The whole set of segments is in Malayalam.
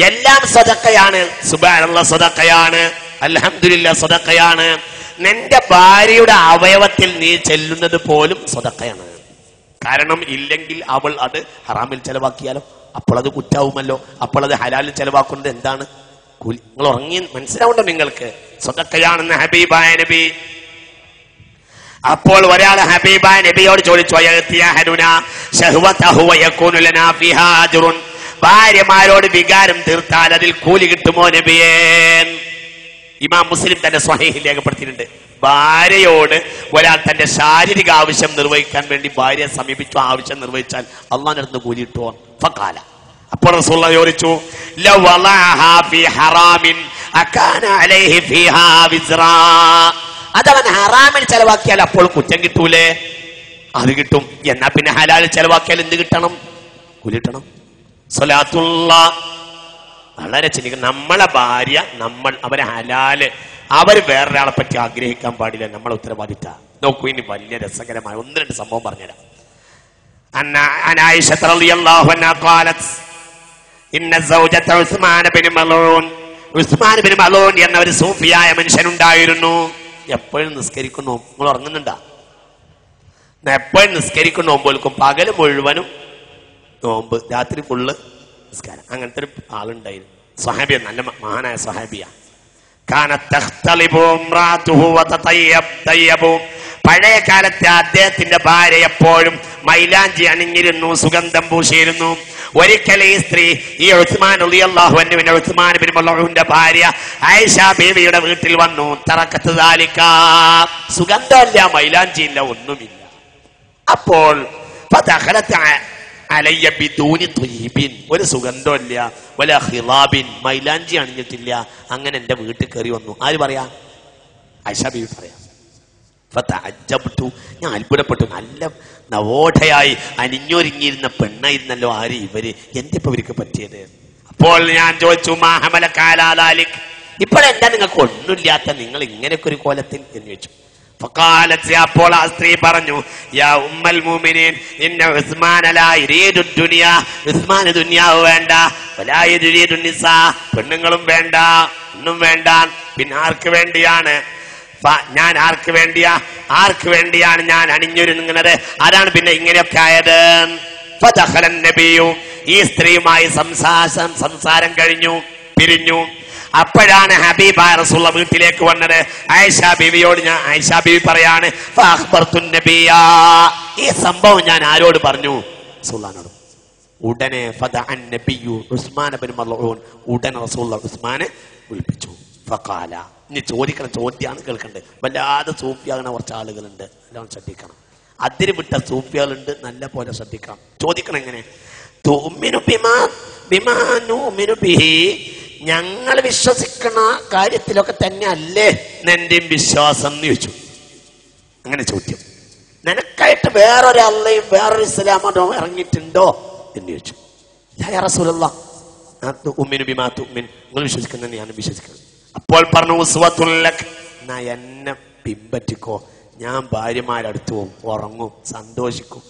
എല്ലാം സദഖയാണ്. സുബ്ഹാനല്ലാഹ് സദഖയാണ്, അൽഹംദുലില്ലാഹ് സദഖയാണ്. നിന്റെ ഭാര്യയുടെ അവയവത്തിൽ നീ ചെല്ലുന്നത് പോലും സദഖയാണ്. കാരണം ഇല്ലെങ്കിൽ അവൾ അത് ഹറാമിൽ ചെലവാക്കിയാലോ, അപ്പോൾ അത് കുറ്റാവുമല്ലോ. അപ്പോൾ അത് ഹലാലിൽ ചെലവാക്കുന്നത് എന്താണ്? കൂലി. നിങ്ങൾ ഉറങ്ങി മനസ്സിലാവുണ്ടോ നിങ്ങൾക്ക്? സദഖയാണെന്ന് ഹബീബായ നബി. അപ്പോൾ ഒരാൾ ഹബീബായ നബിയോട് ചോദിച്ചു, ഭാര്യമാരോട് വികാരം തീർത്താൽ അതിൽ കൂലി കിട്ടുമോ നബിയേ? ഇമാം മുസ്ലിം തന്റെ സ്വഹീഹിൽ രേഖപ്പെടുത്തിയിട്ടുണ്ട്, ഭാര്യയോട് ഒരാൾ തന്റെ ശാരീരിക ആവശ്യം നിർവഹിക്കാൻ വേണ്ടി ഭാര്യയെ സമീപിച്ചു, ആവശ്യം നിർവഹിച്ചാൽ അള്ളാഹിന്റെ അടുത്ത് കൂലി കിട്ടുമോ? ഫഖാല. അപ്പോൾ റസൂലുള്ളാഹി ചോദിച്ചു, ലൗ വളഅഹാ ഫീ ഹറാമിൻ അകാന അലൈഹി ഫീഹാ വിസ്റാ. അതവൻ ഹറാമിൽ ചെലവാക്കിയാൽ അപ്പോൾ കുറ്റം കിട്ടൂലേ? അത് കിട്ടും. എന്നാ പിന്നെ ഹലാലിൽ ചെലവാക്കിയാൽ എന്ത് കിട്ടണം? കൂലി കിട്ടണം. സ്വലാത്തുല്ലാഹ് വളരെ ചിന്തിക്കണം. നമ്മളെ ഭാര്യ, അവരെ ഹലാല്, അവര് വേറൊരാളെ പറ്റി ആഗ്രഹിക്കാൻ പാടില്ല. നമ്മളെ ഉത്തരവാദിത്ത. നോക്കൂ, ഇനി വലിയ രസകരമായ 1-2 സംഭവം പറഞ്ഞുതരാം. ആയിഷ റളിയല്ലാഹു അൻഹാ ഖാലത് ഇന്ന സൗജത ഉസ്മാൻ ഇബ്നു മലൂൻ. ഉസ്മാൻ ഇബ്നു മലൂൻ എന്ന ഒരു സൂഫിയായ മനുഷ്യനുണ്ടായിരുന്നു. എപ്പോഴും നിസ്കരിക്കുന്നു. നിങ്ങൾ ഉറങ്ങുന്നുണ്ടാ? എപ്പോഴും നിസ്കരിക്കുന്നു. നോമ്പ് പകല് മുഴുവനും നോമ്പ്, രാത്രി ഫുള്ള് നിസ്കാരം. അങ്ങനത്തെ ഒരു ആളുണ്ടായിരുന്നു. സ്വഹാബിയ, നല്ല മഹാനായ സ്വഹാബിയ. പഴയ കാലത്തെ അദ്ദേഹത്തിന്റെ ഭാര്യ എപ്പോഴും മൈലാഞ്ചി അണിഞ്ഞിരുന്നു, സുഗന്ധം പൂശിയിരുന്നു. ഒരിക്കൽ ഈ സ്ത്രീ, ഈ ഉസ്മാൻ റളിയല്ലാഹു അൻഹുവിന്റെ ഉസ്മാൻ ഇബ്നു മലൂന്റെ ഭാര്യ ആയിഷ ബീവിയുടെ വീട്ടിൽ വന്നു. തറക്കത്ത് ദാലിക, സുഗന്ധമില്ല, മൈലാഞ്ചിയില്ല, ഒന്നുമില്ല. അപ്പോൾ അലയ്യ ബിദൂനി ത്വയ്യിബിൻ, ഒരു സുഗന്ധമില്ല, വല ഖിലാബിൻ, മൈലാഞ്ചി അണിഞ്ഞിട്ടില്ല. അങ്ങനെ എന്റെ വീട്ടിൽ കയറി വന്നു. ആര് പറയാ? ആയിഷ ബീവി പറയാ. ഫതഅജ്ജബ്തു, ഞാൻ അത്ഭുതപ്പെട്ടു. നല്ല നവോഢയായി അണിഞ്ഞൊരുങ്ങിയിരുന്ന പെണ്ണായിരുന്നല്ലോ ആര് ഇവര്, എന്തിപ്പോ ഇവർക്ക് പറ്റിയത്? അപ്പോൾ ഞാൻ ചോദിച്ചു, മാ ഹമലക അലാ ദാലിക്, ഇപ്പോഴെന്താ നിങ്ങൾക്ക് ഒന്നുമില്ലാത്ത നിങ്ങൾ ഇങ്ങനെയൊക്കെ ഒരു കോലത്തിൽ എന്ന് ചോദിച്ചു. ഫഖാലത്, അപ്പോൾ ആ സ്ത്രീ പറഞ്ഞു, യാ ഉമ്മൽ മുഅ്മിനീൻ ഇന്ന ഉസ്മാന ലാ യുരീദു ദുനിയാ, ഉസ്മാൻ ദുനിയാവ് വേണ്ട, വലാ യുരീദു നിസാ, പെണ്ണുങ്ങളും വേണ്ട, ഒന്നും വേണ്ട. പിന്നെ ആർക്ക് വേണ്ടിയാണ് ഞാൻ? ആർക്ക് വേണ്ടിയാണ് ഞാൻ അണിഞ്ഞൊരുങ്ങുന്നത്? അതാണ് പിന്നെ ഇങ്ങനെയൊക്കെ ആയത്. ഫദഖലൻ നബിയു, ഈ സ്ത്രീയുമായി സംസാരം കഴിഞ്ഞു, പിരിഞ്ഞു. അപ്പോഴാണ് ഹബീബായ റസൂലുള്ളാഹി വീട്ടിലേക്ക് വന്നത്. ആയിഷ ബീവിയോട് ആയിഷ ബീവി പറയാണ്, ഫഅഖ്ബർതു നബിയ, ഈ സംഭവം ഞാൻ ആരോട് പറഞ്ഞു? റസൂലുള്ളാഹിനോട്. ഉടനെ ഫദഅൻ നബിയു ഉസ്മാൻ ഇബ്നു മലൂൻ, ഉടനെ റസൂലുള്ളാഹി ഉസ്മാനെ വിളിപ്പിച്ചു. ഫഖാല, ഇനി ചോദിക്കണം, ചോദ്യമാണ് കേൾക്കണ്ടേ. വല്ലാതെ സൂഫിയാകുന്ന കുറച്ച് ആളുകളുണ്ട്, എല്ലാം ശ്രദ്ധിക്കണം. അതിര് വിട്ട സൂഫികളുണ്ട്, നല്ല പോലെ ശ്രദ്ധിക്കണം. ചോദിക്കണം എങ്ങനെ? തുഅ്മിനു ബിമാ നുഅ്മിനു ബിഹി, ഞങ്ങൾ വിശ്വസിക്കുന്ന കാര്യത്തിലൊക്കെ തന്നെ അല്ലേ എന്റെയും വിശ്വാസം എന്ന് ചോദിച്ചു. അങ്ങനെ ചോദ്യം. നിനക്കായിട്ട് വേറൊരു അള്ളയും വേറൊരു ഇസ്ലാമോ ഇറങ്ങിയിട്ടുണ്ടോ എന്ന് ചോദിച്ചു. യാ റസൂലല്ലാഹ്, തുഅ്മിനു ബിമാ തുഅ്മിൻ, നിങ്ങൾ വിശ്വസിക്കുന്ന ഞാൻ വിശ്വസിക്കണം. അപ്പോൾ പറഞ്ഞു, ഉസ്വത്തുൻ ലക്, എന്നാ എന്നെ പിൻപറ്റിക്കോ. ഞാൻ ഭാര്യമാരടുത്ത് പോവും, ഉറങ്ങും, സന്തോഷിക്കും,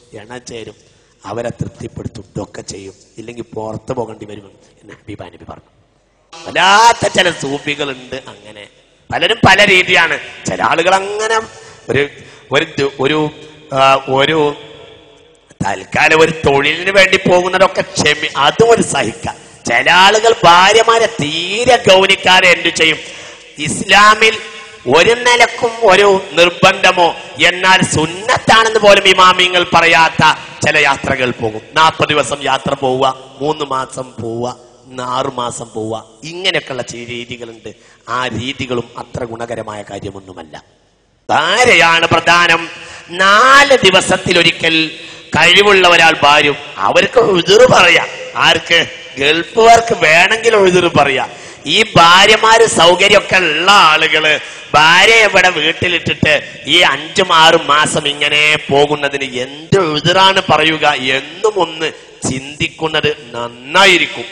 ചേരും, അവരെ തൃപ്തിപ്പെടുത്തും, ഇതൊക്കെ ചെയ്യും. ഇല്ലെങ്കിൽ പുറത്ത് പോകേണ്ടി വരും എന്ന് ഹബീബ നബി പറഞ്ഞു. വല്ലാത്ത ചില സൂഫികളുണ്ട്. അങ്ങനെ പലരും പല രീതിയാണ്. ചില ആളുകൾ അങ്ങനെ ഒരു തൽക്കാലം ഒരു തൊഴിലിന് വേണ്ടി പോകുന്നതൊക്കെ അതും ഒരു സഹിക്കാം. ചില ആളുകൾ ഭാര്യമാരെ തീരെ ഗൗനിക്കാതെ എന്തു ചെയ്യും? ഇസ്ലാമിൽ ഒരു നിലക്കും ഒരു നിർബന്ധമോ എന്നാൽ സുന്നത്താണെന്ന് പോലും ഇമാമിങ്ങൾ പറയാത്ത ചില യാത്രകൾ പോകും. 40 ദിവസം യാത്ര പോവുക, 3 മാസം പോവുക, 6 മാസം പോവുക, ഇങ്ങനെയൊക്കെയുള്ള ചില രീതികളുണ്ട്. ആ രീതികളും അത്ര ഗുണകരമായ കാര്യമൊന്നുമല്ല. ഭാര്യയാണ് പ്രധാനം. 4 ദിവസത്തിലൊരിക്കൽ കഴിവുള്ള ഒരാൾ ഭാര്യ, അവർക്ക് ഉദുറ് പറയാം. ആർക്ക്? ഗൾഫുകാർക്ക് വേണമെങ്കിൽ ഉദുറ് പറയാം. ഈ ഭാര്യമാര് സൗകര്യമൊക്കെ ഉള്ള ആളുകള് ഭാര്യയെ ഇവിടെ വീട്ടിലിട്ടിട്ട് ഈ 5-6 മാസം ഇങ്ങനെ പോകുന്നതിന് എന്ത് ഉദുറാണ് പറയുക എന്നും ഒന്ന് ചിന്തിക്കുന്നത് നന്നായിരിക്കും.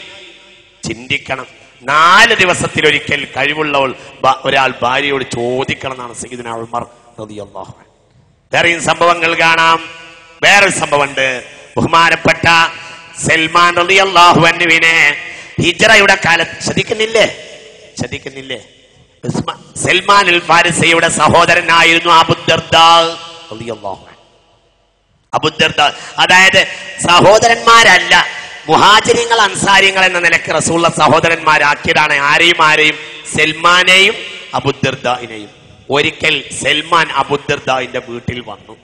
ചിന്തിക്കണം. 4 ദിവസത്തിലൊരിക്കൽ കഴിവുള്ളവൾ ഒരാൾ ഭാര്യയോട് ചോദിക്കണം എന്നാണ് സയ്യിദുനാ ഉമർ റളിയല്ലാഹു അൻഹു. വേറെയും സംഭവങ്ങൾ കാണാം. വേറൊരു സംഭവമുണ്ട്. ബഹുമാനപ്പെട്ട സൽമാൻ റളിയല്ലാഹു അൻഹുവിനെ ഹിജ്റയുടെ കാലത്ത് ശ്രദ്ധിക്കുന്നില്ലേ സൽമാൻ അൽ ഫാരിസിയുടെ സഹോദരനായിരുന്നു അബൂദർദാ റളിയല്ലാഹു അൻഹു. അബൂദർദാ അതായത് സഹോദരന്മാരല്ല, മുഹാജിരിങ്ങൾ അൻസാരിങ്ങൾ എന്ന നിലയ്ക്ക് റസൂലുള്ള സഹോദരന്മാരാക്കിയതാണ്. ആരെയും സൽമാനെയും അബൂദർദാഇനെയും. ഒരിക്കൽ സൽമാൻ അബൂദർദാഇന്റെ വീട്ടിൽ വന്നു.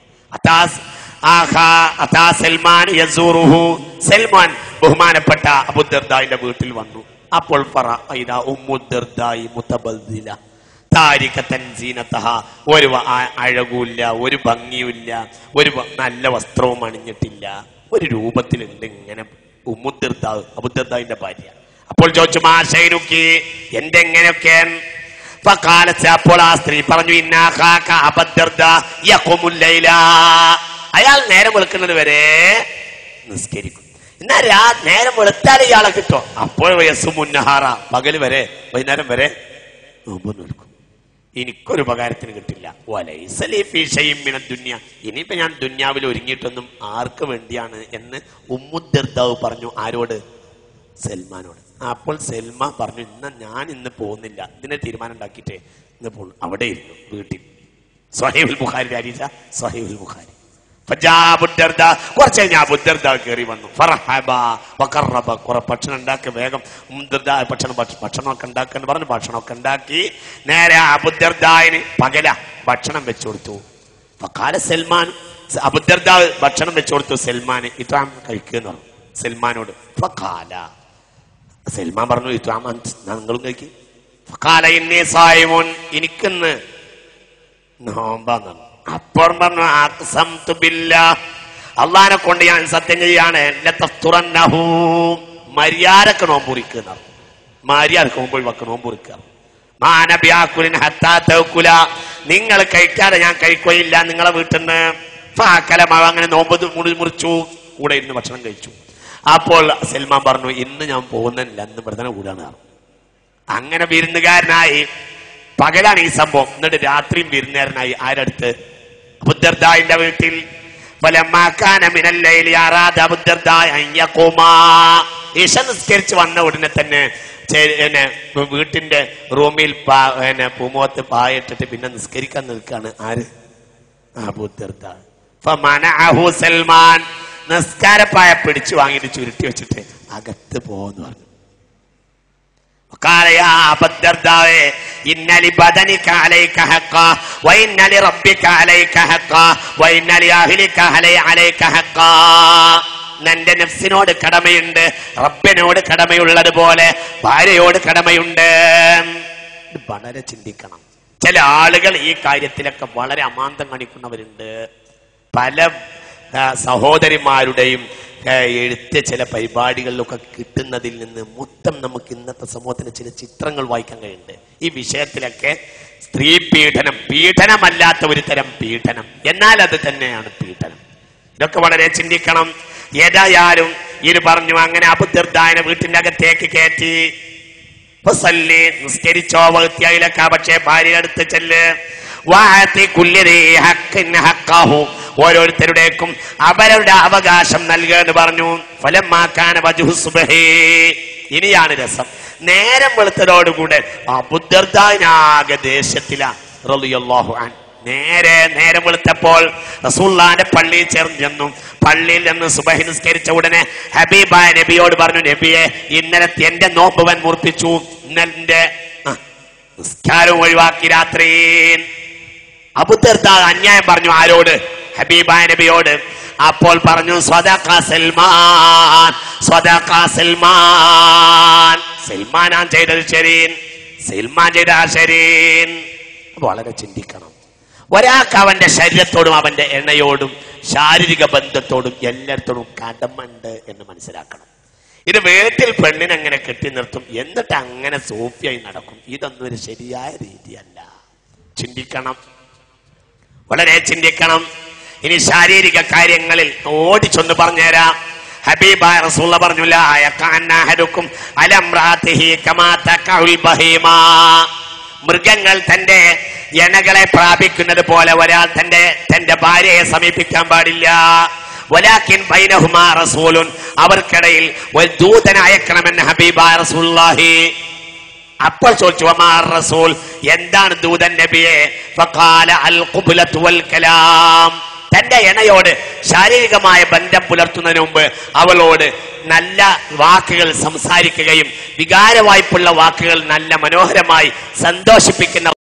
സൽമാൻ യസൂറുഹു, സൽമാൻ ബഹുമാനപ്പെട്ട അബൂദർദാഇന്റെ വീട്ടിൽ വന്നു. അപ്പോൾ ഒരു അഴകുമില്ല, ഒരു ഭംഗിയുമില്ല, ഒരു നല്ല വസ്ത്രവും അണിഞ്ഞിട്ടില്ല, ഒരു രൂപത്തിലുണ്ട് ഇങ്ങനെ അബൂദർദാഇന്റെ ഭാര്യ. അപ്പോൾ ചോദിച്ചു, മാഷൈനുക്കി, എന്തെങ്ങനെയൊക്കെ? അപ്പോൾ ആ സ്ത്രീ പറഞ്ഞു, അയാൾ നേരം വെളുക്കുന്നത് വരെ നിസ്കരിക്കും, എന്നാ നേരം വെളുത്താൽ ഇയാളെ കിട്ടോ. അപ്പോൾ യസുമുന്നഹാറ, പകല് വരെ വൈകുന്നേരം വരെ നോമ്പ് നിൽക്കും. എനിക്കൊരു ഉപകാരത്തിന് കിട്ടില്ല. ഇനിയിപ്പോ ഞാൻ ദുന്യാവിൽ ഒരുങ്ങിയിട്ടൊന്നും ആർക്ക് വേണ്ടിയാണ് എന്ന് ഉമ്മുദ്ദർദാവ് പറഞ്ഞു. ആരോട്? സൽമാനോട്. അപ്പോൾ സൽമാൻ പറഞ്ഞു, ഞാൻ ഇന്ന് പോകുന്നില്ല, ഇതിനെ തീരുമാനം ഉണ്ടാക്കിയിട്ടേ ഇന്ന് പോകുന്നു. അവിടെ ഇരുന്നു വീട്ടിൽ. സ്വഹീഹുൽ ബുഖാരി ഹദീസ, സ്വഹീഹുൽ ബുഖാരി. കുറച്ച് കഴിഞ്ഞാൽ അബൂദർദാ കയറി വന്നു. കുറെ ഭക്ഷണം ഉണ്ടാക്കി, വേഗം ഭക്ഷണമൊക്കെ ഉണ്ടാക്കാന്ന് പറഞ്ഞു. ഭക്ഷണമൊക്കെ ഉണ്ടാക്കി നേരെ അബൂദർദായിന് പകല ഭക്ഷണം വെച്ചു കൊടുത്തു. സൽമാൻ അബൂദർദാ ഭക്ഷണം വെച്ചു കൊടുത്തു സൽമാന്. ഇത്വാം കഴിക്കുന്നു പറഞ്ഞു സൽമാനോട്. സൽമാൻ പറഞ്ഞു, ഇത്വാം നിങ്ങളും കഴിക്കും. എനിക്കിന്ന് നോമ്പാന്ന്. അപ്പോൾ പറഞ്ഞു, അള്ളാനെ കൊണ്ട് ഞാൻ സത്യം ചെയ്യാണ്, മര്യാദക്ക് നോമ്പുറിക്കുന്ന, മര്യാദക്ക് നോമ്പുറിക്കുക. നിങ്ങൾ കഴിക്കാതെ ഞാൻ കഴിക്കുകയില്ല നിങ്ങളെ വീട്ടിൽ നിന്ന്. അങ്ങനെ നോമ്പ് മുറിച്ചു, കൂടെ ഇരുന്ന് ഭക്ഷണം കഴിച്ചു. അപ്പോൾ സൽമാൻ പറഞ്ഞു, ഇന്ന് ഞാൻ പോകുന്നില്ല, ഇന്ന് ഇവിടെ തന്നെ കൂടാണ്. അങ്ങനെ വിരുന്നുകാരനായി. പകലാണ് ഈ സംഭവം. എന്നിട്ട് രാത്രിയും വിരുന്നുകാരനായി. ആരടുത്ത്? അബൂദർദാഇന്റെ വീട്ടിൽ. ഇശ നിസ്കരിച്ച് വന്ന ഉടനെ തന്നെ വീട്ടിന്റെ റൂമിൽ പൂമുഖത്ത് പായിട്ടിട്ട് പിന്നെ നിസ്കരിക്കാൻ നിൽക്കാണ്. ആര്? അബൂദർദാ. സൽമാൻ നിസ്കാരപ്പായ പിടിച്ചു വാങ്ങിയിട്ട് ചുരുട്ടി വെച്ചിട്ട് അകത്ത് പോകുന്നു പറഞ്ഞു. നിന്റെ നഫ്സിനോട് കടമയുണ്ട്, റബ്ബിനോട് കടമയുള്ളതുപോലെ ഭാര്യയോട് കടമയുണ്ട്. വളരെ ചിന്തിക്കണം. ചില ആളുകൾ ഈ കാര്യത്തിലൊക്കെ വളരെ അമാന്തം കാണിക്കുന്നവരുണ്ട്. പല സഹോദരിമാരുടെയും എഴുത്ത് ചില പരിപാടികളിലൊക്കെ കിട്ടുന്നതിൽ നിന്ന് മൊത്തം നമുക്ക് ഇന്നത്തെ സമൂഹത്തിന് ചില ചിത്രങ്ങൾ വായിക്കാൻ കഴിയുന്നുണ്ട്. ഈ വിഷയത്തിലൊക്കെ സ്ത്രീ പീഡനം, പീഡനമല്ലാത്ത ഒരു തരം പീഡനം, എന്നാൽ അത് തന്നെയാണ് പീഡനം. ഇതൊക്കെ വളരെ ചിന്തിക്കണം. ഏതായാലും ഇത് പറഞ്ഞു. അങ്ങനെ അബൂദർദാനെ വീട്ടിന്റെ അകത്തേക്ക് കയറ്റി. നിസ്കരിച്ചോ വൃത്തിയായിലൊക്കെ, പക്ഷേ ഭാര്യ അടുത്ത് ചെല്ല്. ഓരോരുത്തരുടേക്കും അവരുടെ അവകാശം നൽകുക എന്ന് പറഞ്ഞു. ഇനിയാണ് രസം. നേരം വെളുത്തതോടുകൂടെ അബൂദർദാനാകെ ദേഷ്യത്തിലാണ് റളിയല്ലാഹു അൻഹു. നേരം വെളുത്തപ്പോൾ റസൂലുള്ളാഹിന്റെ പള്ളിയിൽ ചെന്നു. പള്ളിയിൽ നിന്ന് സുബഹി നിസ്കരിച്ച ഉടനെ ഹബീബായ നബിയോട് പറഞ്ഞു, നബിയെ, ഇന്നലത്തെ എന്റെ നോമ്പുവൻ മുറിപ്പിച്ചു, ഇന്നലെ നിസ്കാരം ഒഴിവാക്കി രാത്രി. അബൂദർദാ അന്യായം പറഞ്ഞു. ആരോട്? ഹബീബായ നബിയോട്. അപ്പോൾ പറഞ്ഞു, സ്വദഖ സൽമാൻ, സ്വദഖ സൽമാൻ. സൽമാനാൻ ചെയ്തത് ശരി, സൽമാൻ ചെയ്ത ശരി. വളരെ ചിന്തിക്കണം. ഒരാൾക്ക് അവന്റെ ശരീരത്തോടും അവന്റെ എണ്ണയോടും ശാരീരിക ബന്ധത്തോടും എല്ലായിടത്തോടും കടമുണ്ട് എന്ന് മനസ്സിലാക്കണം. ഇത് വീട്ടിൽ പെണ്ണിനെങ്ങനെ കെട്ടി നിർത്തും, എന്നിട്ട് അങ്ങനെ സോഫിയായി നടക്കും. ഇതൊന്നും ഒരു ശരിയായ രീതിയല്ല. ചിന്തിക്കണം, വളരെ ചിന്തിക്കണം. ഇനി ശാരീരിക കാര്യങ്ങളിൽ ഓടിച്ചൊന്ന് പറഞ്ഞുതരാം. ഹബീബായ റസൂലുള്ളാഹി പറഞ്ഞു, ലാ യഖഅന്നഹദുക്കും അലംറാതിഹി കമാ തഖഉൽ ബഹീമ. മൃഗങ്ങൾ തന്റെ ഇണകളെ പ്രാപിക്കുന്നത് പോലെ ഒരാൾ തന്റെ ഭാര്യയെ സമീപിക്കാൻ പാടില്ല. വലാകിൻ ബൈനഹുമാ റസൂലുൻ, അവർക്കിടയിൽ ഒരു ദൂതനെ അയക്കണമെന്ന് ഹബീബായ റസൂലുള്ളാഹി. അപ്പോൾ ചോദിച്ചു വമാ റസൂൽ, എന്താണ് ദൂതൻ നബിയെ? ഫഖാല അൽ ഖുബ്ലത്തു വൽ കലാം, തന്റെ ഇണയോട് ശാരീരികമായ ബന്ധം പുലർത്തുന്നതിന് മുമ്പ് അവളോട് നല്ല വാക്കുകൾ സംസാരിക്കുകയും വികാരവായ്പുള്ള വാക്കുകൾ നല്ല മനോഹരമായി സന്തോഷിപ്പിക്കുന്ന